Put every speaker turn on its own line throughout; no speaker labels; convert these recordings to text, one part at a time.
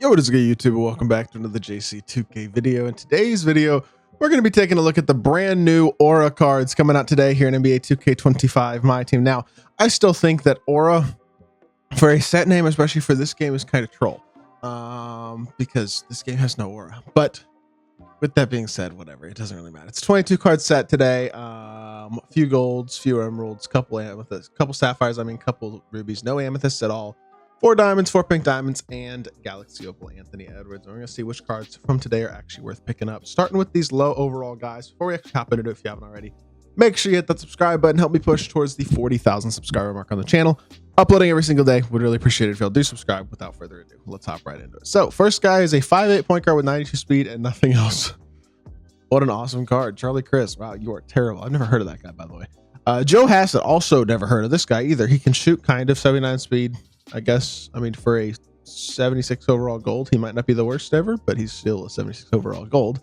Yo, what is good, YouTube? Welcome back to another JC2K video. In today's video, we're going to be taking a look at the brand new Aura cards coming out today here in NBA 2K25 MyTEAM. Now, I still think that Aura, for a set name, especially for this game, is kind of troll. Because this game has no Aura. But with that being said, whatever, it doesn't really matter. It's a 22 card set today. A few golds, few emeralds, couple amethysts, couple sapphires, couple rubies, no amethysts at all. 4 diamonds, 4 pink diamonds, and Galaxy Opal Anthony Edwards. And we're going to see which cards from today are actually worth picking up. Starting with these low overall guys. Before we actually hop into it, if you haven't already, make sure you hit that subscribe button. Help me push towards the 40,000 subscriber mark on the channel. Uploading every single day. Would really appreciate it if y'all do subscribe. Without further ado, let's hop right into it. So, first guy is a 5'8" point guard with 92 speed and nothing else. What an awesome card. Charlie Chris. Wow, you are terrible. I've never heard of that guy, by the way. Joe Hassett, also never heard of this guy either. He can shoot kind of 79 speed. I guess, for a 76 overall gold, he might not be the worst ever, but he's still a 76 overall gold.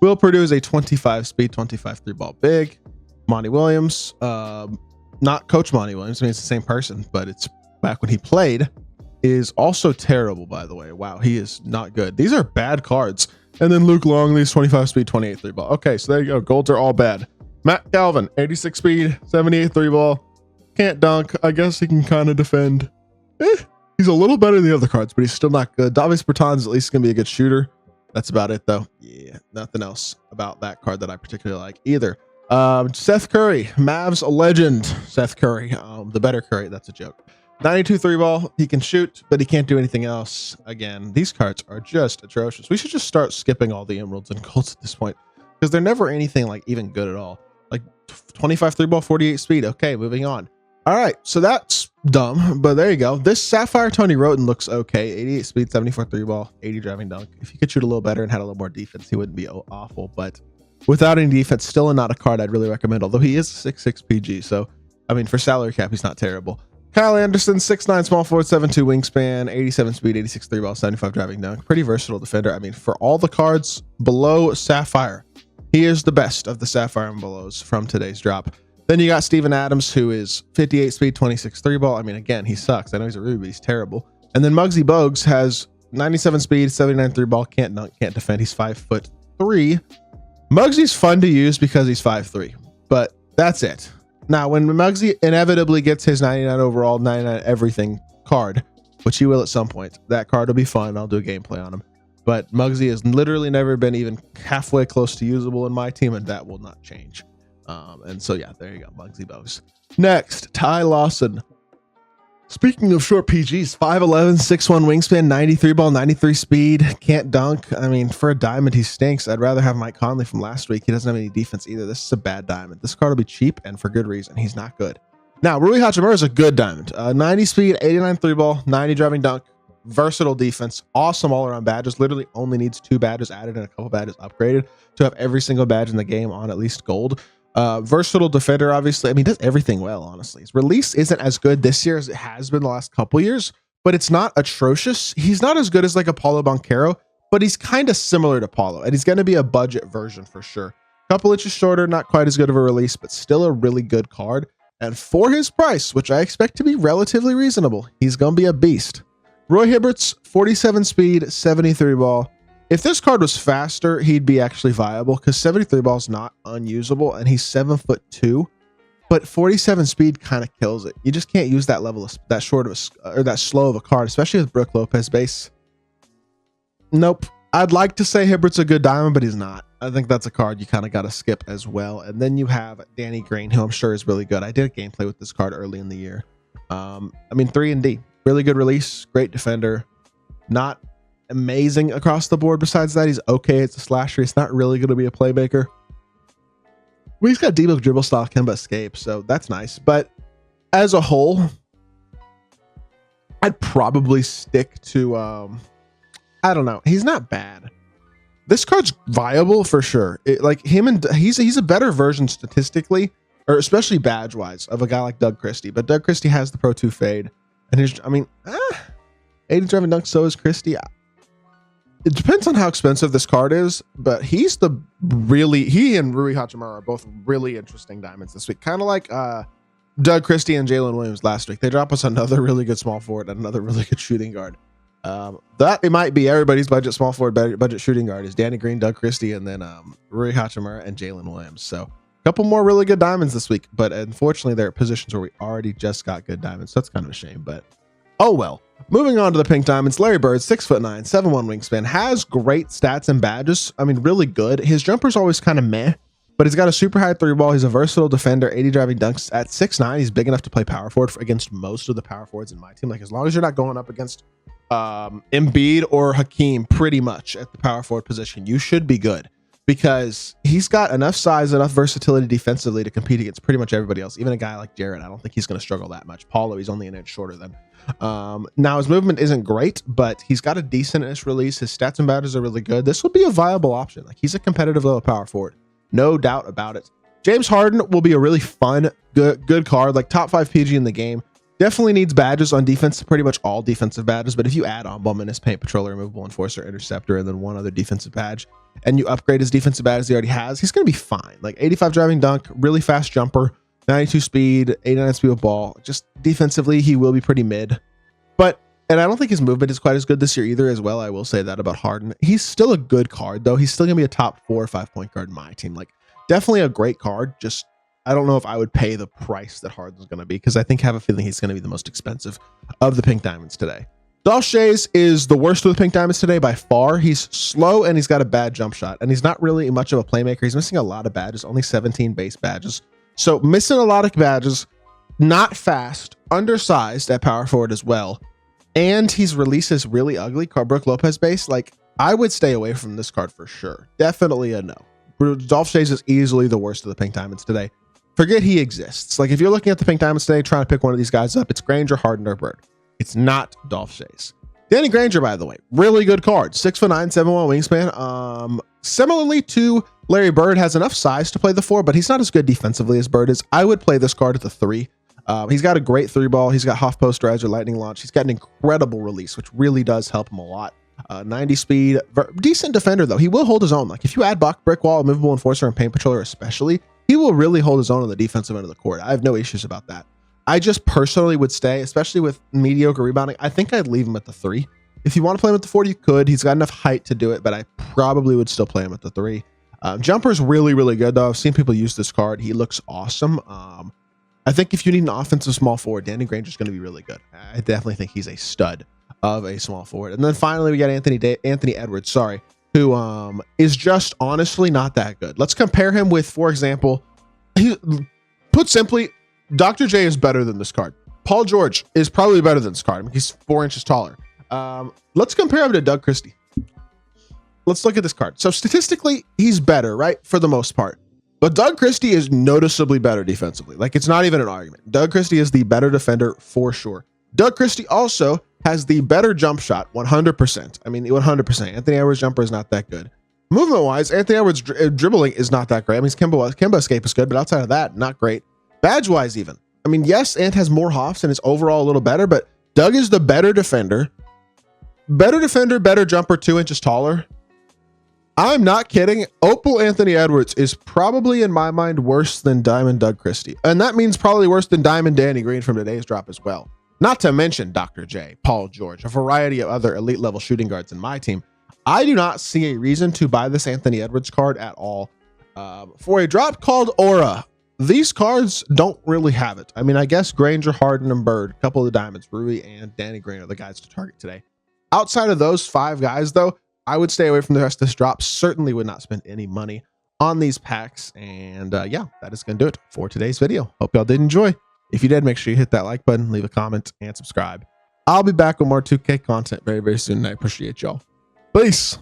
Will Purdue is a 25 speed, 25 3-ball big. Monty Williams, not Coach Monty Williams. It's the same person, but it's back when he played, is also terrible, by the way. Wow, he is not good. These are bad cards. And then Luke Longley is 25 speed, 28 3-ball. Okay, so there you go. Golds are all bad. Matt Calvin, 86 speed, 78 3-ball. Can't dunk. I guess he can kind of defend. He's a little better than the other cards, but he's still not good. Davis Bertans at least gonna be a good shooter. That's about it, though. Yeah, nothing else about that card that I particularly like either. Seth Curry, Mavs legend. Seth Curry, the better Curry. That's a joke. 92 3-ball. He can shoot, but he can't do anything else. Again, these cards are just atrocious. We should just start skipping all the emeralds and golds at this point, because they're never anything like even good at all. Like 25 3-ball, 48 speed. Okay, moving on. All right, so that's dumb, but there you go. This Sapphire Tony Roten looks okay. 88 speed, 74 3-ball, 80 driving dunk. If he could shoot a little better and had a little more defense, he wouldn't be awful. But without any defense, still not a card I'd really recommend, although he is a 6'6 PG. So, for salary cap, he's not terrible. Kyle Anderson, 6'9 small forward, 7'2 wingspan, 87 speed, 86 3-ball, 75 driving dunk. Pretty versatile defender. For all the cards below Sapphire, he is the best of the Sapphire and belows from today's drop. Then you got Steven Adams, who is 58 speed, 26 3-ball. Again, he sucks. I know he's a ruby, but he's terrible. And then Muggsy Bogues has 97 speed, 79 3-ball, can't dunk, can't defend. He's 5'3". Muggsy's fun to use because he's 5'3", but that's it. Now, when Muggsy inevitably gets his 99 overall, 99 everything card, which he will at some point, that card will be fun. I'll do a gameplay on him. But Muggsy has literally never been even halfway close to usable in my team, and that will not change. And so, yeah, there you go. Muggsy Bogues. Next, Ty Lawson. Speaking of short PGs, 5'11", 6'1 wingspan, 93 ball, 93 speed, can't dunk. For a diamond, he stinks. I'd rather have Mike Conley from last week. He doesn't have any defense either. This is a bad diamond. This card will be cheap and for good reason. He's not good. Now, Rui Hachimura is a good diamond. 90 speed, 89 3-ball, 90 driving dunk, versatile defense, awesome all-around badges. Literally only needs 2 badges added and a couple badges upgraded to have every single badge in the game on at least gold. Versatile defender, obviously. Does everything well, honestly. His release isn't as good this year as it has been the last couple years, but it's not atrocious. He's not as good as like a Paulo Banchero, but he's kind of similar to Paulo, and he's going to be a budget version for sure. Couple inches shorter, not quite as good of a release, but still a really good card. And for his price, which I expect to be relatively reasonable, he's going to be a beast. Roy Hibbert's 47 speed, 73 ball. If this card was faster, he'd be actually viable, because 73 ball is not unusable, and he's 7'2", but 47 speed kind of kills it. You just can't use that level of that short of or that slow of a card, especially with Brook Lopez base. Nope. I'd like to say Hibbert's a good diamond, but he's not. I think that's a card you kind of got to skip as well. And then you have Danny Green, who I'm sure is really good. I did a gameplay with this card early in the year. 3 and D, really good release, great defender, not amazing across the board. Besides that, he's okay. It's a slasher. It's not really going to be a playmaker. Well, he's got D-Book dribble style, Kemba escape, so that's nice. But as a whole, I'd probably stick to I don't know. He's not bad. This card's viable for sure. He's a better version statistically, or especially badge wise, of a guy like Doug Christie. But Doug Christie has the Pro 2 fade, and his 80 driving dunk. So is Christie. It depends on how expensive this card is, but he and Rui Hachimura are both really interesting diamonds this week. Kind of like Doug Christie and Jalen Williams last week. They drop us another really good small forward and another really good shooting guard. That it might be everybody's budget small forward budget shooting guard is Danny Green, Doug Christie, and then Rui Hachimura and Jalen Williams. So a couple more really good diamonds this week, but unfortunately they're at positions where we already just got good diamonds. So that's kind of a shame, but oh well. Moving on to the pink diamonds, Larry Bird, 6'9", 7'1" wingspan, has great stats and badges. I mean, really good. His jumper's always kind of meh, but he's got a super high three ball. He's a versatile defender, 80 driving dunks at 6'9". He's big enough to play power forward against most of the power forwards in my team. Like as long as you're not going up against Embiid or Hakeem pretty much at the power forward position, you should be good because he's got enough size, enough versatility defensively to compete against pretty much everybody else. Even a guy like Jared, I don't think he's going to struggle that much. Paulo, he's only an inch shorter than. Now his movement isn't great, but he's got a decent-ish release. His stats and badges are really good. This would be a viable option. Like he's a competitive level power forward, no doubt about it. James Harden will be a really fun, good card, like top 5 PG in the game. Definitely needs badges on defense, pretty much all defensive badges. But if you add on Bowman, Paint Patroller, Removable Enforcer, Interceptor, and then one other defensive badge, and you upgrade his defensive badges he already has, he's going to be fine. Like 85 driving dunk, really fast jumper, 92 speed, 89 speed with ball. Just defensively, he will be pretty mid. And I don't think his movement is quite as good this year either as well. I will say that about Harden. He's still a good card, though. He's still going to be a top 4 or 5 point guard in my team. Like definitely a great card. Just I don't know if I would pay the price that Harden's going to be because I have a feeling he's going to be the most expensive of the pink diamonds today. Dolph Schayes is the worst of the pink diamonds today by far. He's slow and he's got a bad jump shot and he's not really much of a playmaker. He's missing a lot of badges, only 17 base badges. So missing a lot of badges, not fast, undersized at power forward as well. And he's released this really ugly Brook Lopez base. Like I would stay away from this card for sure. Definitely a no. Dolph Schayes is easily the worst of the pink diamonds today. Forget he exists. Like if you're looking at the pink diamonds today, trying to pick one of these guys up, it's Granger, Harden, or Bird. It's not Dolph Schayes. Danny Granger, by the way, really good card. 6'9", 7'1" wingspan. Similarly to Larry Bird, has enough size to play the 4, but he's not as good defensively as Bird is. I would play this card at the 3. He's got a great 3 ball. He's got half post rise or lightning launch. He's got an incredible release, which really does help him a lot. 90 speed, decent defender though. He will hold his own. Like if you add brick wall, movable enforcer, and paint patroller especially, he will really hold his own on the defensive end of the court. I have no issues about that. I just personally would stay, especially with mediocre rebounding. I think I'd leave him at the 3. If you want to play him at the 4, you could. He's got enough height to do it, but I probably would still play him at the 3. Jumper's really, really good though. I've seen people use this card. He looks awesome. I think if you need an offensive small forward, Danny Granger is going to be really good. I definitely think he's a stud of a small forward. And then finally, we got Anthony Edwards, who is just honestly not that good. Let's compare him with, for example, put simply, Dr. J is better than this card. Paul George is probably better than this card. I mean, he's 4 inches taller. Let's compare him to Doug Christie. Let's look at this card. So statistically, he's better, right? For the most part. But Doug Christie is noticeably better defensively. Like it's not even an argument. Doug Christie is the better defender for sure. Doug Christie also has the better jump shot, 100%. I mean, 100%. Anthony Edwards' jumper is not that good. Movement-wise, Anthony Edwards' dribbling is not that great. I mean, his Kimbo escape is good, but outside of that, not great. Badge-wise even. I mean, yes, Ant has more hops and is overall a little better, but Doug is the better defender. Better jumper, 2 inches taller. I'm not kidding. Opal Anthony Edwards is probably, in my mind, worse than Diamond Doug Christie. And that means probably worse than Diamond Danny Green from today's drop as well. Not to mention Dr. J, Paul George, a variety of other elite level shooting guards in my team. I do not see a reason to buy this Anthony Edwards card at all. For a drop called Aura, these cards don't really have it. I mean, I guess Granger, Harden, and Bird, a couple of the diamonds, Rui and Danny Green are the guys to target today. Outside of those 5 guys, though, I would stay away from the rest of this drop. Certainly would not spend any money on these packs. And yeah, that is going to do it for today's video. Hope y'all did enjoy. If you did, make sure you hit that like button, leave a comment, and subscribe. I'll be back with more 2K content very, very soon, and I appreciate y'all. Peace.